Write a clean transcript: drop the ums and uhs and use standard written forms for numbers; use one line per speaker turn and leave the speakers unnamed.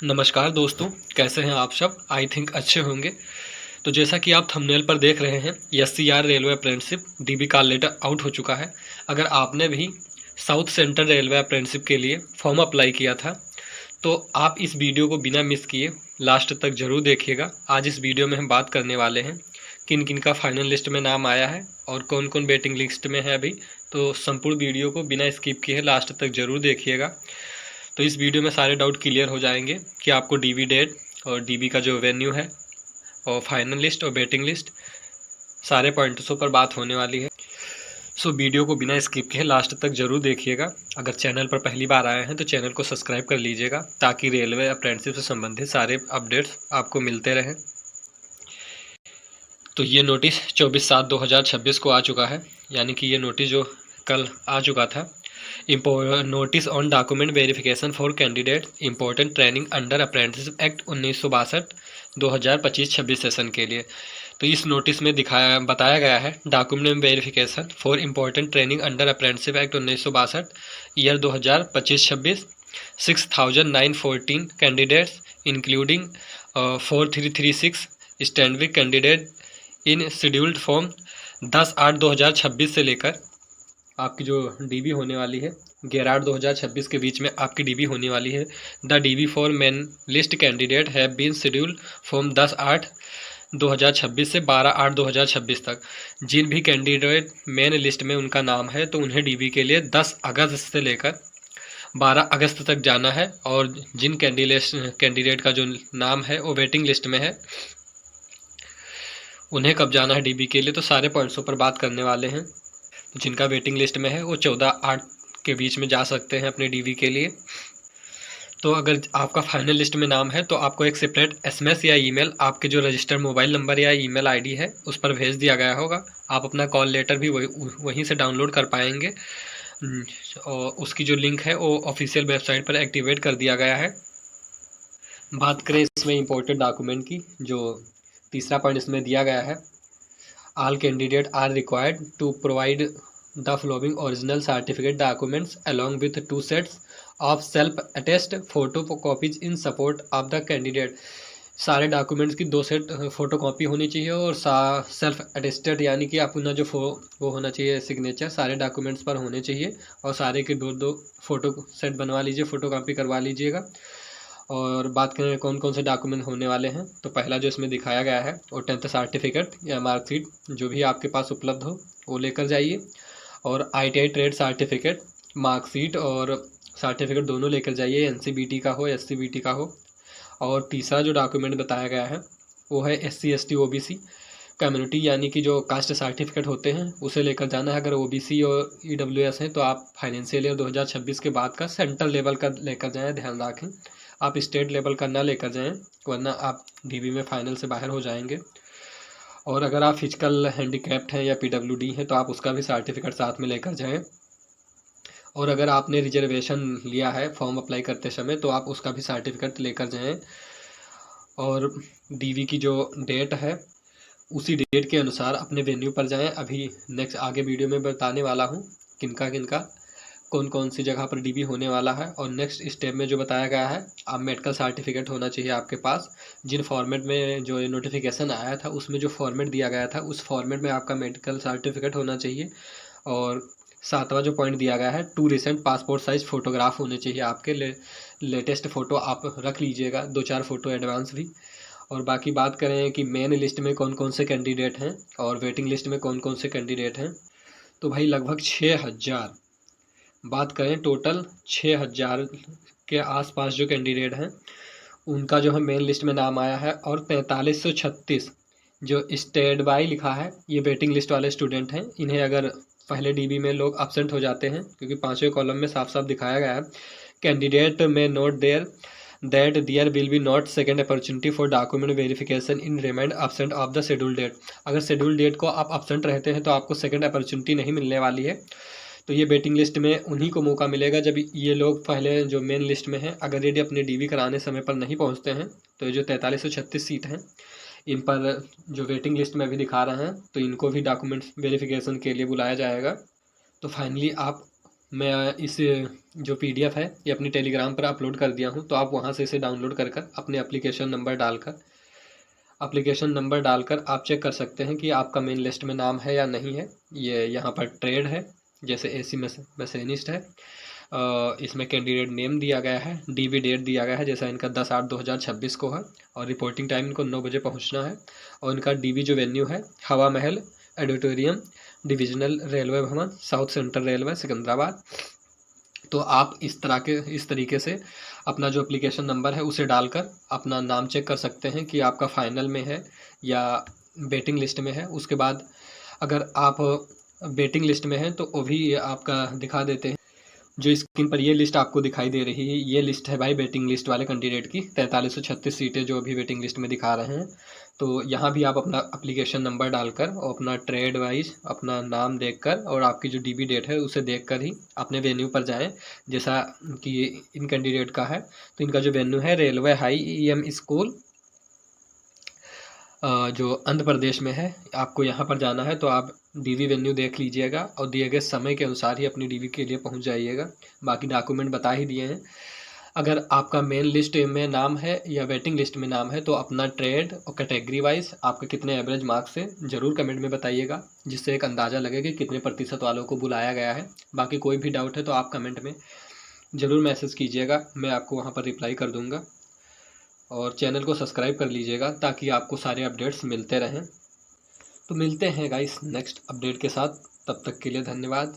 नमस्कार दोस्तों, कैसे हैं आप सब? आई थिंक अच्छे होंगे। तो जैसा कि आप थंबनेल पर देख रहे हैं, SCR railway apprenticeship DV call letter out हो चुका है। अगर आपने भी साउथ सेंट्रल रेलवे अप्रेंटिसशिप के लिए फॉर्म अप्लाई किया था तो आप इस वीडियो को बिना मिस किए लास्ट तक ज़रूर देखिएगा। आज इस वीडियो में हम बात करने वाले हैं किन किन का फाइनल लिस्ट में नाम आया है और कौन कौन वेटिंग लिस्ट में है अभी। तो संपूर्ण वीडियो को बिना स्किप किए लास्ट तक ज़रूर देखिएगा। तो इस वीडियो में सारे डाउट क्लियर हो जाएंगे कि आपको डीवी डेट और डीबी का जो वेन्यू है और फाइनल लिस्ट और वेटिंग लिस्ट सारे पॉइंट्सों पर बात होने वाली है। सो वीडियो को बिना स्किप किए लास्ट तक जरूर देखिएगा। अगर चैनल पर पहली बार आए हैं तो चैनल को सब्सक्राइब कर लीजिएगा ताकि रेलवे अप्रेंटिसशिप से संबंधित सारे अपडेट्स आपको मिलते रहें। तो ये नोटिस 24/7/2026 को आ चुका है, यानी कि ये नोटिस जो कल आ चुका था। Notice on document verification for candidate important training under apprenticeship act 1962 2025-26 session के लिए। तो इस नोटिस में बताया गया है document verification for important training under apprenticeship act 1962 year 2025-26 6,914 candidates including 4336 standard candidate in scheduled form 10/8/2026 से लेकर आपकी जो डीबी होने वाली है 11/8/2026 के बीच में आपकी डीबी होने वाली है। The DV for main list candidate have been schedule from 10/8/2026 से 12/8/2026 तक। जिन भी कैंडिडेट मेन लिस्ट में उनका नाम है तो उन्हें डीबी के लिए 10 अगस्त से लेकर 12 अगस्त तक जाना है, और जिन कैंडिडेट का जो नाम है वो वेटिंग लिस्ट में है उन्हें कब जाना है डीबी के लिए, तो सारे पॉइंट्सों पर बात करने वाले हैं। जिनका वेटिंग लिस्ट में है वो 14/8 के बीच में जा सकते हैं अपने डीवी के लिए। तो अगर आपका फाइनल लिस्ट में नाम है तो आपको एक सेपरेट एसएमएस या ईमेल आपके जो रजिस्टर्ड मोबाइल नंबर या ईमेल आईडी है उस पर भेज दिया गया होगा। आप अपना कॉल लेटर भी वहीं से डाउनलोड कर पाएंगे, और उसकी जो लिंक है वो ऑफिशियल वेबसाइट पर एक्टिवेट कर दिया गया है। बात करें इसमें इम्पोर्टेंट डॉक्यूमेंट की, जो तीसरा पॉइंट इसमें दिया गया है, all candidates are required to provide the following original certificate documents along with 2 sets of self-attest photocopies in support of the candidate। सारे डॉक्यूमेंट्स की 2 सेट फोटोकॉपी होनी चाहिए और सेल्फ अटेस्टेड यानी कि अपना जो वो होना चाहिए सिग्नेचर सारे डॉक्यूमेंट्स पर होने चाहिए, और सारे के 2-2 फोटो सेट बनवा लीजिए, फोटोकॉपी करवा लीजिएगा। और बात करें कौन कौन से डॉक्यूमेंट होने वाले हैं, तो पहला जो इसमें दिखाया गया है वो 10th सर्टिफिकेट या मार्कशीट जो भी आपके पास उपलब्ध हो वो लेकर जाइए, और ITI ट्रेड सर्टिफिकेट मार्कशीट और सर्टिफिकेट दोनों लेकर जाइए, NCBT का हो SCBT का हो। और तीसरा जो डॉक्यूमेंट बताया गया है वो है SC ST OBC कम्युनिटी यानी कि जो कास्ट सर्टिफिकेट होते हैं उसे लेकर जाना है। अगर OBC और EWS हैं तो आप फाइनेंशियल ईयर 2026 के बाद का सेंट्रल लेवल का लेकर जाएं, ध्यान रखें आप स्टेट लेवल का ना लेकर जाएं वरना आप डीबी में फाइनल से बाहर हो जाएंगे। और अगर आप फिजिकल हैंडीकैप्ड हैं या PWD हैं तो आप उसका भी सर्टिफिकेट साथ में लेकर जाएं। और अगर आपने रिजर्वेशन लिया है फॉर्म अप्लाई करते समय तो आप उसका भी सर्टिफिकेट लेकर जाएं। और डीवी की जो डेट है उसी डेट के अनुसार अपने वेन्यू पर जाएं। अभी नेक्स्ट आगे वीडियो में बताने वाला हूं किनका किनका कौन कौन सी जगह पर डीबी होने वाला है। और नेक्स्ट स्टेप में जो बताया गया है, आप मेडिकल सर्टिफिकेट होना चाहिए आपके पास। जिन फॉर्मेट में जो नोटिफिकेशन आया था उसमें जो फॉर्मेट दिया गया था उस फॉर्मेट में आपका मेडिकल सर्टिफिकेट होना चाहिए। और सातवां जो पॉइंट दिया गया है 2 रिसेंट पासपोर्ट साइज फ़ोटोग्राफ होने चाहिए आपके। लेटेस्ट फ़ोटो आप रख लीजिएगा, 2-4 फ़ोटो एडवांस भी। और बाकी बात करें कि मेन लिस्ट में कौन कौन से कैंडिडेट हैं और वेटिंग लिस्ट में कौन कौन से कैंडिडेट हैं, तो भाई लगभग 6000, बात करें टोटल 6000 के आसपास जो कैंडिडेट हैं उनका जो है मेन लिस्ट में नाम आया है। और 4536 जो स्टैंड बाय लिखा है ये वेटिंग लिस्ट वाले स्टूडेंट हैं। इन्हें अगर पहले डीबी में लोग अब्सेंट हो जाते हैं, क्योंकि 5वें कॉलम में साफ साफ दिखाया गया है कैंडिडेट में note there that there will be not second opportunity for document verification in remind absent of the schedule date. अगर शेड्यूल डेट को आप अब्सेंट रहते हैं तो आपको सेकेंड अपॉर्चुनिटी नहीं मिलने वाली है। तो ये वेटिंग लिस्ट में उन्हीं को मौका मिलेगा जब ये लोग पहले जो मेन लिस्ट में हैं अगर यदि अपने डीवी कराने समय पर नहीं पहुंचते हैं तो ये जो 4336 सीट हैं इन पर जो वेटिंग लिस्ट में अभी दिखा रहे हैं तो इनको भी डॉक्यूमेंट्स वेरिफिकेशन के लिए बुलाया जाएगा। तो फाइनली आप मैं इस जो पीडीएफ है ये अपनी टेलीग्राम पर अपलोड कर दिया हूँ, तो आप वहाँ से इसे डाउनलोड कर कर अपने एप्लीकेशन नंबर डालकर आप चेक कर सकते हैं कि आपका मेन लिस्ट में नाम है या नहीं है। ये यहाँ पर ट्रेड है, जैसे एसी मशीनिस्ट है, इसमें कैंडिडेट नेम दिया गया है, डीवी डेट दिया गया है, जैसा इनका 10/8/2026 को है, और रिपोर्टिंग टाइम इनको 9 बजे पहुँचना है, और इनका डीवी जो वेन्यू है हवा महल ऑडिटोरियम, डिविजनल रेलवे भवन, साउथ सेंट्रल रेलवे, सिकंदराबाद। तो आप इस तरीके से अपना जो एप्लीकेशन नंबर है उसे डालकर अपना नाम चेक कर सकते हैं कि आपका फाइनल में है या वेटिंग लिस्ट में है। उसके बाद अगर आप वेटिंग लिस्ट में हैं तो वो भी आपका दिखा देते हैं। जो स्क्रीन पर ये लिस्ट आपको दिखाई दे रही है, ये लिस्ट है भाई वेटिंग लिस्ट वाले कैंडिडेट की, 4336 सीटें जो अभी वेटिंग लिस्ट में दिखा रहे हैं। तो यहाँ भी आप अपना एप्लीकेशन नंबर डालकर और अपना ट्रेड वाइज अपना नाम देखकर और आपकी जो डीबी डेट है उसे देखकर ही अपने वेन्यू पर जाएं। जैसा कि इन कैंडिडेट का है, तो इनका जो वेन्यू है रेलवे हाई EM स्कूल, जो आंध्र प्रदेश में है। आपको यहाँ पर जाना है तो आप डीवी वेन्यू देख लीजिएगा और दिए गए समय के अनुसार ही अपनी डीवी के लिए पहुँच जाइएगा। बाकी डॉक्यूमेंट बता ही दिए हैं। अगर आपका मेन लिस्ट में नाम है या वेटिंग लिस्ट में नाम है तो अपना ट्रेड और कैटेगरी वाइज आपके कितने एवरेज मार्क्स है ज़रूर कमेंट में बताइएगा, जिससे एक अंदाज़ा लगे कि कितने प्रतिशत वालों को बुलाया गया है। बाकी कोई भी डाउट है तो आप कमेंट में ज़रूर मैसेज कीजिएगा, मैं आपको वहाँ पर रिप्लाई कर दूँगा। और चैनल को सब्सक्राइब कर लीजिएगा ताकि आपको सारे अपडेट्स मिलते रहें। तो मिलते हैं गाइस नेक्स्ट अपडेट के साथ, तब तक के लिए धन्यवाद।